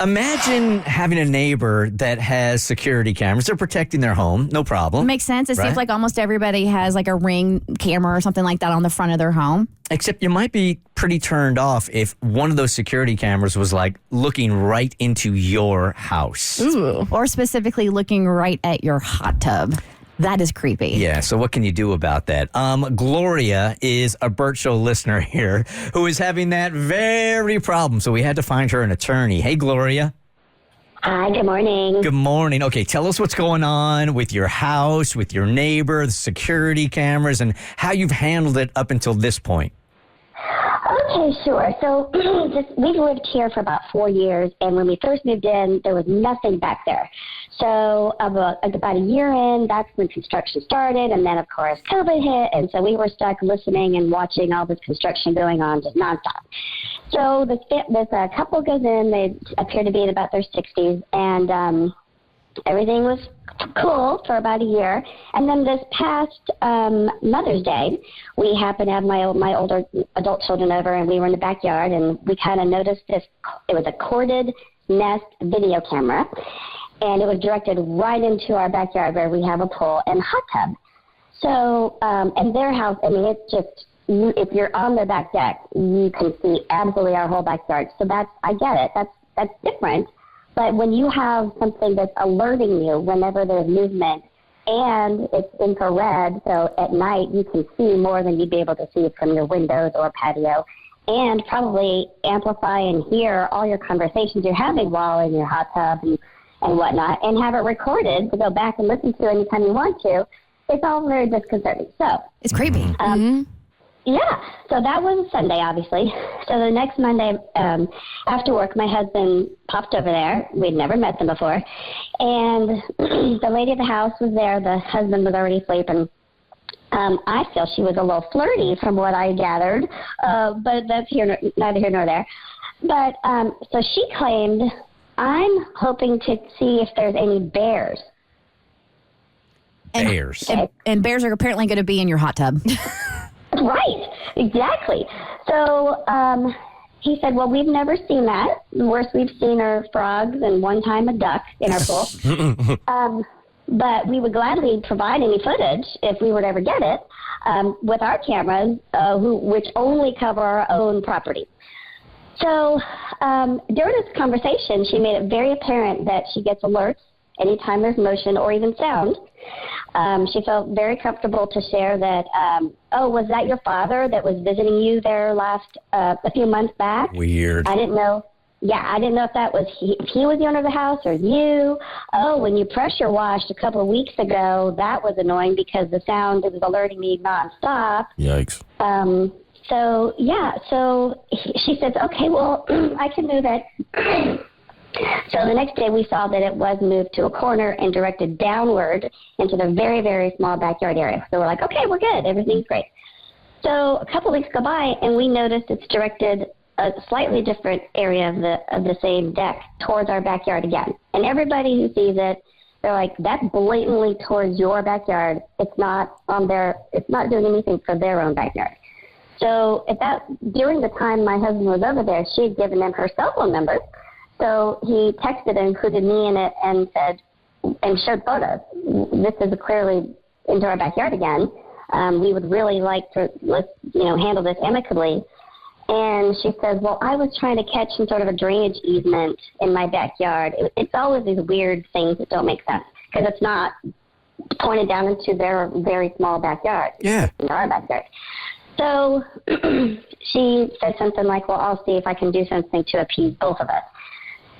Imagine having a neighbor that has security cameras. They're protecting their home. No problem. Makes sense. It Right? seems like almost everybody has like a Ring camera or something like that on the front of their home. Except you might be pretty turned off if one of those security cameras was like looking right into your house. Ooh. Or specifically looking right at your hot tub. That is creepy. Yeah, so what can you do about that? Gloria is a Bert Show listener here who is having that very problem. So we had to find her an attorney. Hey, Gloria. Hi, good morning. Good morning. Okay, tell us what's going on with your house, with your neighbor, the security cameras, and how you've handled it up until this point. Okay, sure. So we've lived here for about 4 years, and when we first moved in, there was nothing back there. So about a year in, that's when construction started, and then, of course, COVID hit, and so we were stuck listening and watching all this construction going on just nonstop. So this couple goes in. They appear to be in about their 60s, and everything was cool for about a year. And then this past Mother's Day, we happened to have my older adult children over, and we were in the backyard, and we kind of noticed this. It was a corded Nest video camera, and it was directed right into our backyard where we have a pool and hot tub. So, and their house, I mean, it's just, if you're on their back deck, you can see absolutely our whole backyard. So I get it. That's different. But when you have something that's alerting you whenever there's movement, and it's infrared, so at night you can see more than you'd be able to see from your windows or patio, and probably amplify and hear all your conversations you're having while in your hot tub and whatnot, and have it recorded to go back and listen to anytime you want to, it's all very disconcerting. So it's creepy. Yeah, so that was Sunday, obviously. So the next Monday after work, my husband popped over there. We'd never met them before. And the lady of the house was there. The husband was already asleep. And I feel she was a little flirty from what I gathered, but that's neither here nor there. But so she claimed, I'm hoping to see if there's any bears. Bears. And bears are apparently going to be in your hot tub. Right, exactly. So he said, well, we've never seen that. The worst we've seen are frogs and one time a duck in our pool. But we would gladly provide any footage if we were to ever get it with our cameras, which only cover our own property. So during this conversation, she made it very apparent that she gets alerts anytime there's motion or even sound. She felt very comfortable to share that, was that your father that was visiting you there a few months back? Weird. I didn't know. Yeah, I didn't know if that was if he was the owner of the house or you. Oh, when you pressure washed a couple of weeks ago, that was annoying because the sound was alerting me nonstop. Yikes. So she says, okay, well, I can move it. So the next day we saw that it was moved to a corner and directed downward into the very, very small backyard area. So we're like, okay, we're good. Everything's great. So a couple weeks go by and we noticed it's directed a slightly different area of the same deck towards our backyard again. And everybody who sees it, they're like, that's blatantly towards your backyard. It's not doing anything for their own backyard. So during the time my husband was over there, she had given them her cell phone number. So he texted and included me in it and said, and showed photos. This is clearly into our backyard again. We would really like to, handle this amicably. And she says, well, I was trying to catch some sort of a drainage easement in my backyard. It's always these weird things that don't make sense because it's not pointed down into their very small backyard. Yeah. Into our backyard. So she said something like, well, I'll see if I can do something to appease both of us.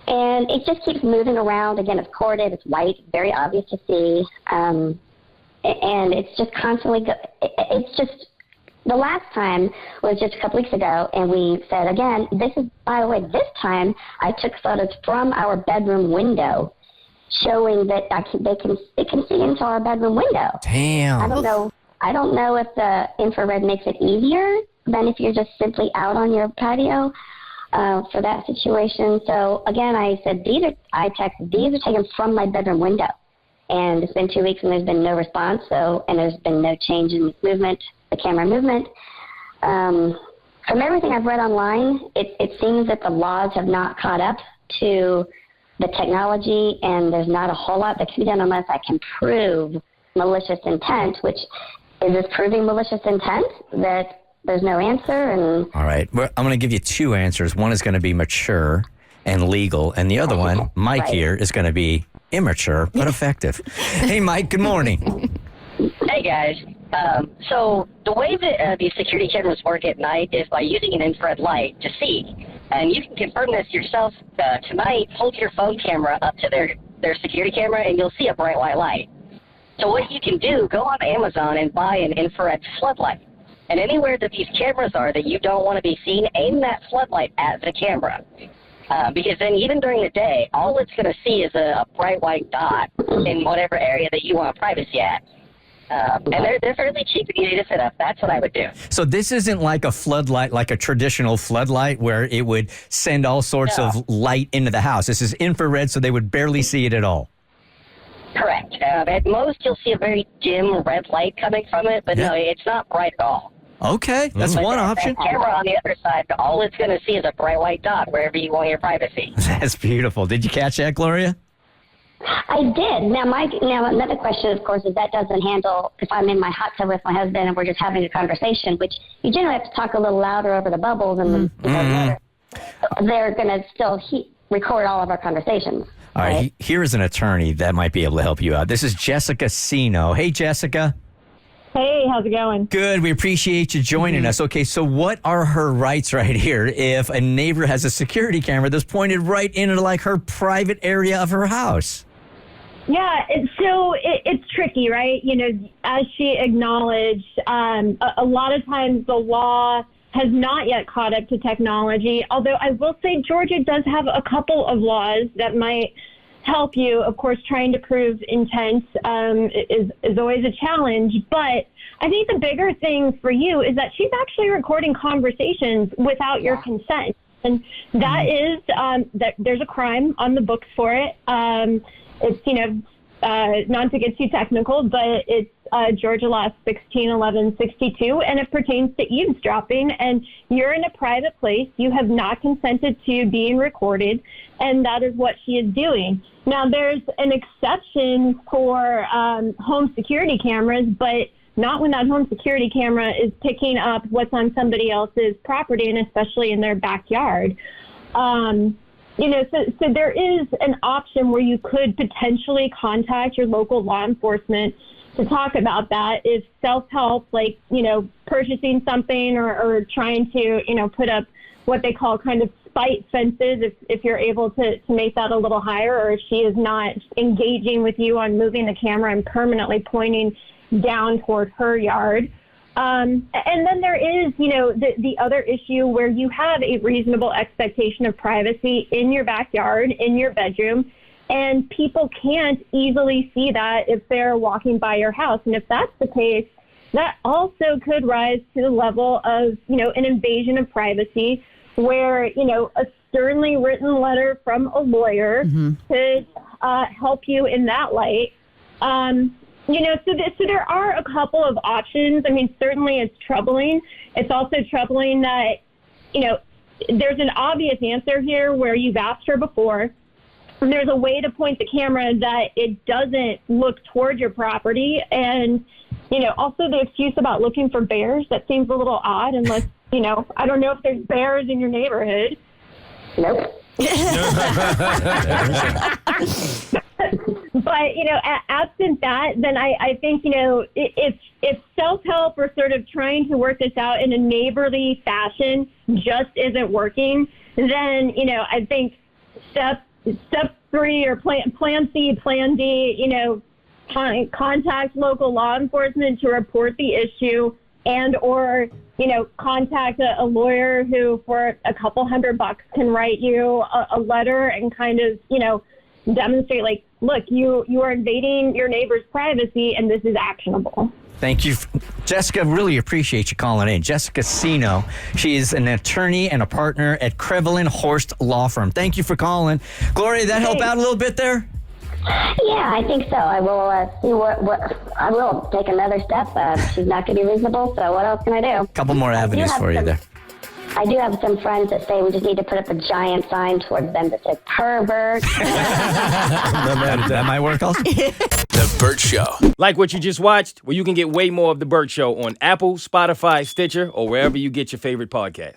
And it just keeps moving around. Again, it's corded, it's white, very obvious to see. And it's just constantly, the last time was just a couple weeks ago, and we said, again, by the way, this time I took photos from our bedroom window showing that it can see into our bedroom window. Damn. I don't know if the infrared makes it easier than if you're just simply out on your patio. For that situation. So again, I said, these are taken from my bedroom window. And it's been 2 weeks and there's been no response. And there's been no change in movement, the camera movement. From everything I've read online, it seems that the laws have not caught up to the technology, and there's not a whole lot that can be done unless I can prove malicious intent, which is this proving malicious intent that there's no answer. And all right, well, I'm going to give you two answers. One is going to be mature and legal, and the other one, Mike here, is going to be immature but effective. Hey, Mike, good morning. Hey, guys. So the way that these security cameras work at night is by using an infrared light to see. And you can confirm this yourself tonight. Hold your phone camera up to their security camera, and you'll see a bright white light. So what you can do, go on Amazon and buy an infrared floodlight. And anywhere that these cameras are that you don't want to be seen, aim that floodlight at the camera. Because then even during the day, all it's going to see is a bright white dot in whatever area that you want privacy at. And they're fairly cheap and easy to set up. That's what I would do. So this isn't like a floodlight, like a traditional floodlight where it would send all sorts of light into the house. This is infrared, so they would barely see it at all. Correct. At most, you'll see a very dim red light coming from it, but no, it's not bright at all. Okay, that's one option. That camera on the other side, all it's going to see is a bright white dot wherever you want your privacy. That's beautiful. Did you catch that, Gloria? I did. Now, another question, of course, is that doesn't handle if I'm in my hot tub with my husband and we're just having a conversation, which you generally have to talk a little louder over the bubbles, and they're going to still record all of our conversations. All right, here is an attorney that might be able to help you out. This is Jessica Sino. Hey, Jessica. Hey, how's it going? Good. We appreciate you joining us. Okay, so what are her rights right here if a neighbor has a security camera that's pointed right into like her private area of her house? Yeah, it's tricky, right? You know, as she acknowledged, a lot of times the law has not yet caught up to technology, although I will say Georgia does have a couple of laws that might help you. Of course, trying to prove intent is always a challenge, but I think the bigger thing for you is that she's actually recording conversations without your consent. And that is, that there's a crime on the books for it. It's, not to get too technical, but it's Georgia law 161162, and it pertains to eavesdropping. And you're in a private place. You have not consented to being recorded, and that is what she is doing. Now, there's an exception for home security cameras, but not when that home security camera is picking up what's on somebody else's property, and especially in their backyard. So there is an option where you could potentially contact your local law enforcement to talk about that. If self-help, like, purchasing something or trying to, put up what they call kind of spite fences, if you're able to make that a little higher, or if she is not engaging with you on moving the camera and permanently pointing down toward her yard. And then there is, the other issue where you have a reasonable expectation of privacy in your backyard, in your bedroom, and people can't easily see that if they're walking by your house. And if that's the case, that also could rise to the level of, an invasion of privacy where, a sternly written letter from a lawyer could help you in that light. So there are a couple of options. I mean, certainly it's troubling. It's also troubling that, there's an obvious answer here where you've asked her before. And there's a way to point the camera that it doesn't look toward your property. And, also the excuse about looking for bears, that seems a little odd unless, I don't know if there's bears in your neighborhood. Nope. But, absent that, then I think, if self-help or sort of trying to work this out in a neighborly fashion just isn't working, then, I think step 3 or plan C, plan D, contact local law enforcement to report the issue, and or, contact a lawyer who for a couple $100 can write you a letter and kind of, demonstrate like, look, you are invading your neighbor's privacy and this is actionable. Thank you, Jessica. Really appreciate you calling in. Jessica Sino. She is an attorney and a partner at Crevelin Horst Law Firm. Thank you for calling. Gloria, did that help out a little bit there? Yeah, I think so. I will see what I will take another step. She's not going to be reasonable, so what else can I do? A couple more avenues for you there. I do have some friends that say we just need to put up a giant sign towards them that says pervert. That might work also. The Bert Show. Like what you just watched? Well, you can get way more of The Bert Show on Apple, Spotify, Stitcher, or wherever you get your favorite podcasts.